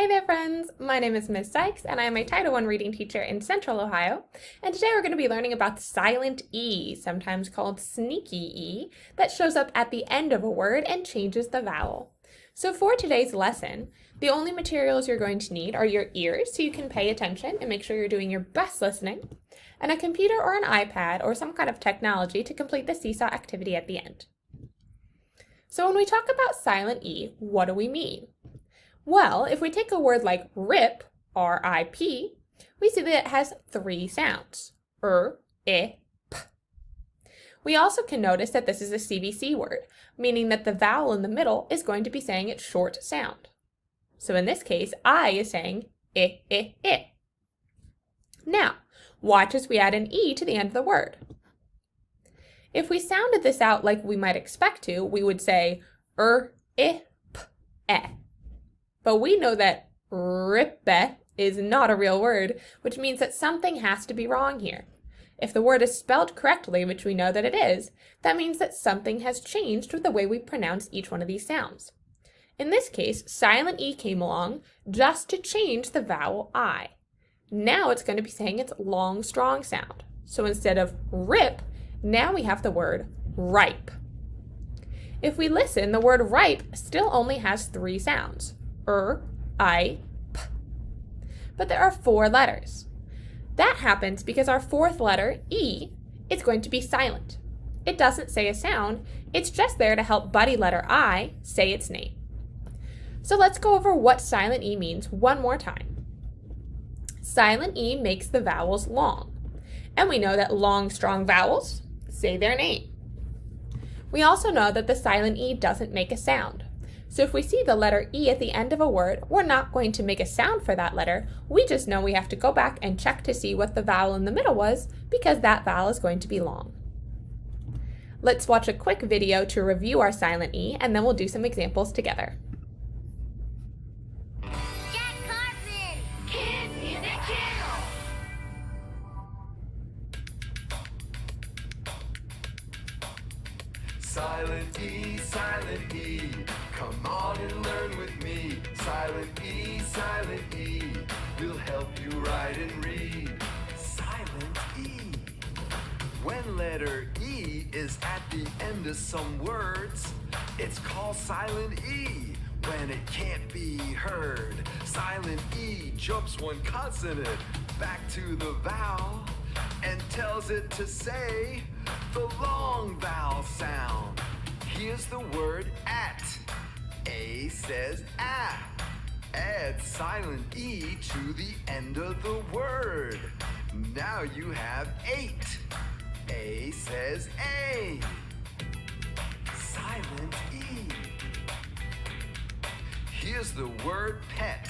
Hi there, friends! My name is Ms. Sykes, and I am a Title I reading teacher in Central Ohio. And today we're going to be learning about the silent E, sometimes called sneaky E, that shows up at the end of a word and changes the vowel. So for today's lesson, the only materials you're going to need are your ears, so you can pay attention and make sure you're doing your best listening, and a computer or an iPad or some kind of technology to complete the seesaw activity at the end. So when we talk about silent E, what do we mean? Well, if we take a word like rip, R-I-P, we see that it has three sounds, I, P. We also can notice that this is a CVC word, meaning that the vowel in the middle is going to be saying its short sound. So in this case, I is saying I. Now, watch as we add an E to the end of the word. If we sounded this out like we might expect to, we would say I, P, E. But we know that rippe is not a real word, which means that something has to be wrong here. If the word is spelled correctly, which we know that it is, that means that something has changed with the way we pronounce each one of these sounds. In this case, silent E came along just to change the vowel I. Now it's going to be saying its long, strong sound. So instead of rip, now we have the word ripe. If we listen, the word ripe still only has three sounds. I, P. But there are four letters. That happens because our fourth letter, E, is going to be silent. It doesn't say a sound, it's just there to help buddy letter I say its name. So let's go over what silent E means one more time. Silent E makes the vowels long. And we know that long, strong vowels say their name. We also know that the silent E doesn't make a sound. So if we see the letter E at the end of a word, we're not going to make a sound for that letter. We just know we have to go back and check to see what the vowel in the middle was, because that vowel is going to be long. Let's watch a quick video to review our silent E, and then we'll do some examples together. Jack Cartman! Kids Music Channel! Silent E, come on and learn with me. Silent E, will help you write and read. Silent E. When letter E is at the end of some words, it's called silent E. When it can't be heard, silent E jumps one consonant back to the vowel and tells it to say the long vowel sound. Here's the word at. A says ah. Add silent E to the end of the word. Now you have 8. A says A. Silent E. Here's the word pet.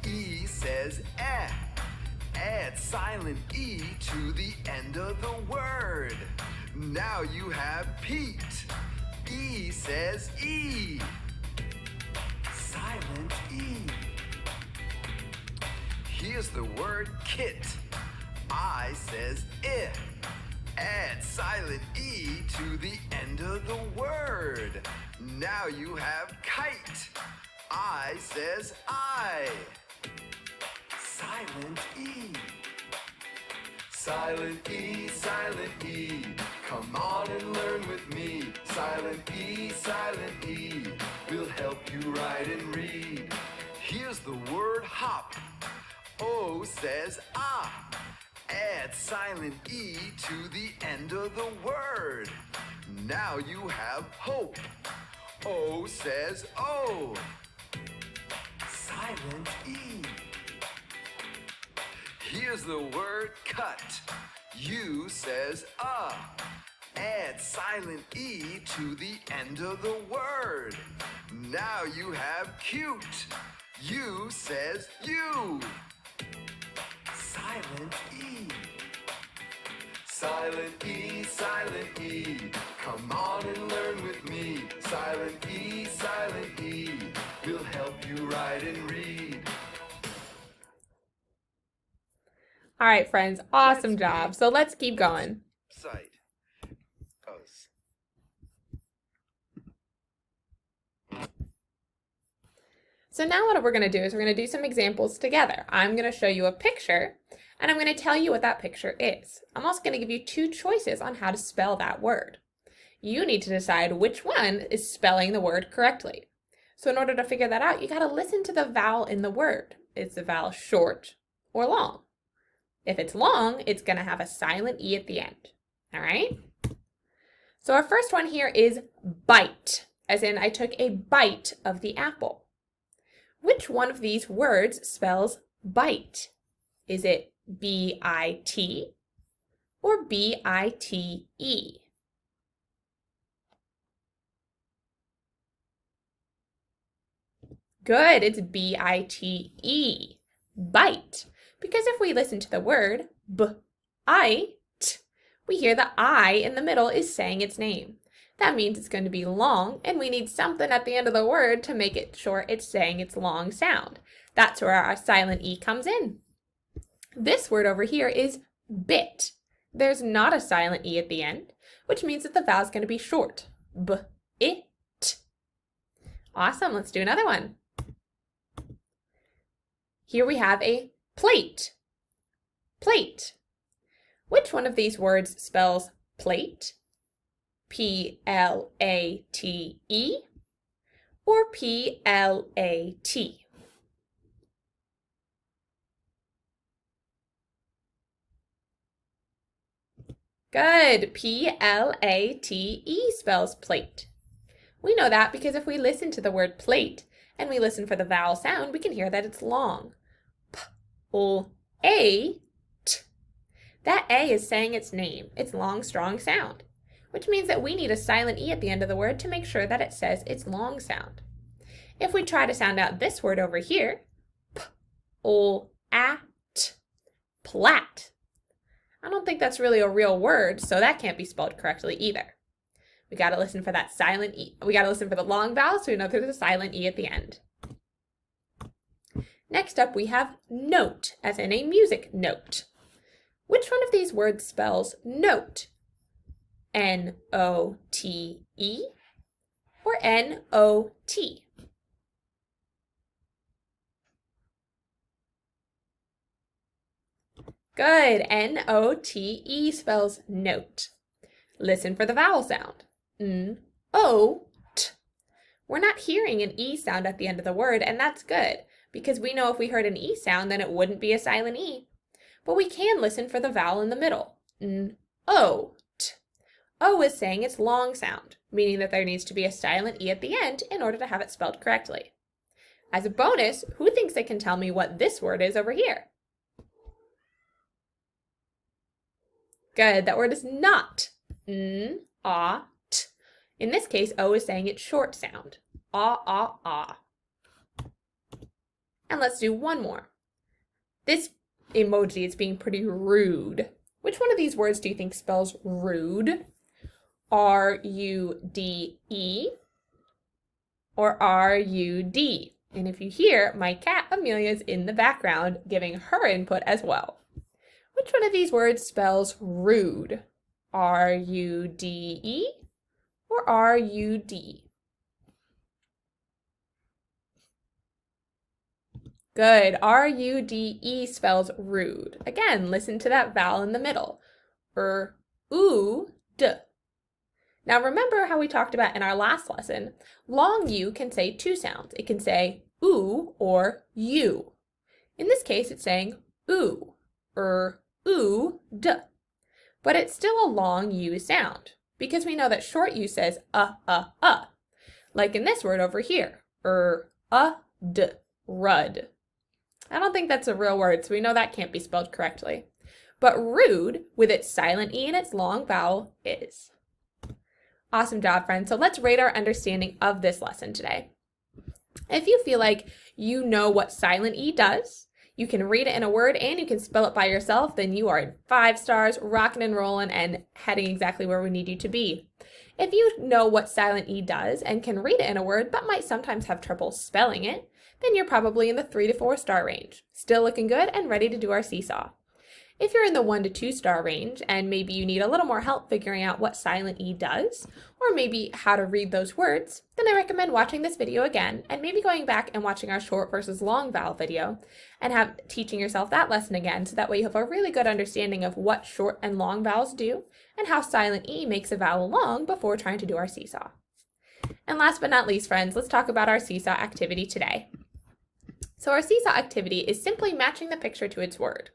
E says eh. Add silent E to the end of the word. Now you have Pete. E says E. Silent E. Here's the word kit. I says I. Add silent E to the end of the word. Now you have kite. I says I. Silent E. Silent E, come on and learn with me. Silent E, will help you write and read. Here's the word hop. O says ah. Add silent E to the end of the word. Now you have hope. O says O. Silent E. Here's the word cut. U says Add silent E to the end of the word. Now you have cute. U says U. Silent E. Silent E, come on and learn with me. Silent E, will help you write and read. All right, friends, awesome job. So let's keep going. Sight. So now what we're going to do is we're going to do some examples together. I'm going to show you a picture, and I'm going to tell you what that picture is. I'm also going to give you two choices on how to spell that word. You need to decide which one is spelling the word correctly. So in order to figure that out, you got to listen to the vowel in the word. Is the vowel short or long? If it's long, it's going to have a silent E at the end. All right? So our first one here is bite, as in I took a bite of the apple. Which one of these words spells bite? Is it B-I-T or B-I-T-E? Good, it's B-I-T-E, bite. Because if we listen to the word b-I-t, we hear the I in the middle is saying its name. That means it's going to be long, and we need something at the end of the word to make it sure it's saying its long sound. That's where our silent E comes in. This word over here is bit. There's not a silent E at the end, which means that the vowel is going to be short. B-it. Awesome, let's do another one. Here we have a plate. Plate. Which one of these words spells plate? P-L-A-T-E or P-L-A-T? Good, P-L-A-T-E spells plate. We know that because if we listen to the word plate and we listen for the vowel sound, we can hear that it's long. P-L-A-T. That A is saying its name, its long, strong sound, which means that we need a silent E at the end of the word to make sure that it says its long sound. If we try to sound out this word over here, p-l-at, plat. I don't think that's really a real word, so that can't be spelled correctly either. We got to listen for that silent E. We got to listen for the long vowel so we know there's a silent E at the end. Next up, we have note, as in a music note. Which one of these words spells note? N-O-T-E or N-O-T? Good, N-O-T-E spells note. Listen for the vowel sound. N-O-T. We're not hearing an E sound at the end of the word, and that's good, because we know if we heard an E sound, then it wouldn't be a silent E. But we can listen for the vowel in the middle. N-O-T. O is saying its long sound, meaning that there needs to be a silent E at the end in order to have it spelled correctly. As a bonus, who thinks they can tell me what this word is over here? Good, that word is not. N-A-T. In this case, O is saying its short sound. Ah-ah-ah. And let's do one more. This emoji is being pretty rude. Which one of these words do you think spells rude? R-U-D-E or R-U-D? And if you hear, my cat Amelia is in the background giving her input as well. Which one of these words spells rude? R-U-D-E or R-U-D? Good, R-U-D-E spells rude. Again, listen to that vowel in the middle. U-D. Now remember how we talked about in our last lesson, long U can say two sounds. It can say oo or you. In this case, it's saying oo, oo-d. But it's still a long U sound because we know that short U says like in this word over here, d, rud. I don't think that's a real word, so we know that can't be spelled correctly. But rude, with its silent E and its long vowel, is. Awesome job, friends. So let's rate our understanding of this lesson today. If you feel like you know what silent E does, you can read it in a word, and you can spell it by yourself, then you are 5 stars, rocking and rolling, and heading exactly where we need you to be. If you know what silent E does and can read it in a word, but might sometimes have trouble spelling it, then you're probably in the 3 to 4 star range. Still looking good and ready to do our seesaw. If you're in the 1 to 2 star range and maybe you need a little more help figuring out what silent E does, or maybe how to read those words, then I recommend watching this video again and maybe going back and watching our short versus long vowel video and teaching yourself that lesson again, so that way you have a really good understanding of what short and long vowels do and how silent E makes a vowel long before trying to do our seesaw. And last but not least, friends, let's talk about our seesaw activity today. So our seesaw activity is simply matching the picture to its word.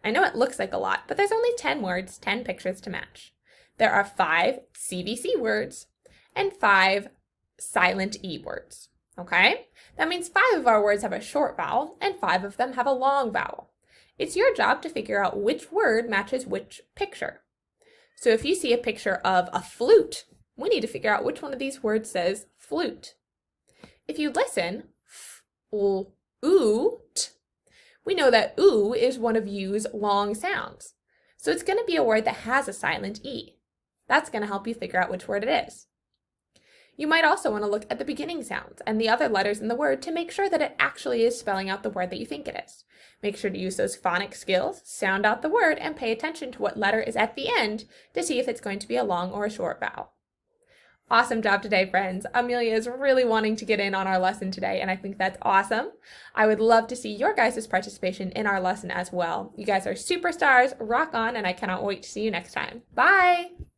I know it looks like a lot, but there's only 10 words, 10 pictures to match. There are 5 CVC words and 5 silent E words, okay? That means 5 of our words have a short vowel and 5 of them have a long vowel. It's your job to figure out which word matches which picture. So if you see a picture of a flute, we need to figure out which one of these words says flute. If you listen, oot, we know that oo is one of U's long sounds. So it's going to be a word that has a silent E. That's going to help you figure out which word it is. You might also want to look at the beginning sounds and the other letters in the word to make sure that it actually is spelling out the word that you think it is. Make sure to use those phonics skills, sound out the word, and pay attention to what letter is at the end to see if it's going to be a long or a short vowel. Awesome job today, friends. Amelia is really wanting to get in on our lesson today, and I think that's awesome. I would love to see your guys' participation in our lesson as well. You guys are superstars, rock on, and I cannot wait to see you next time. Bye!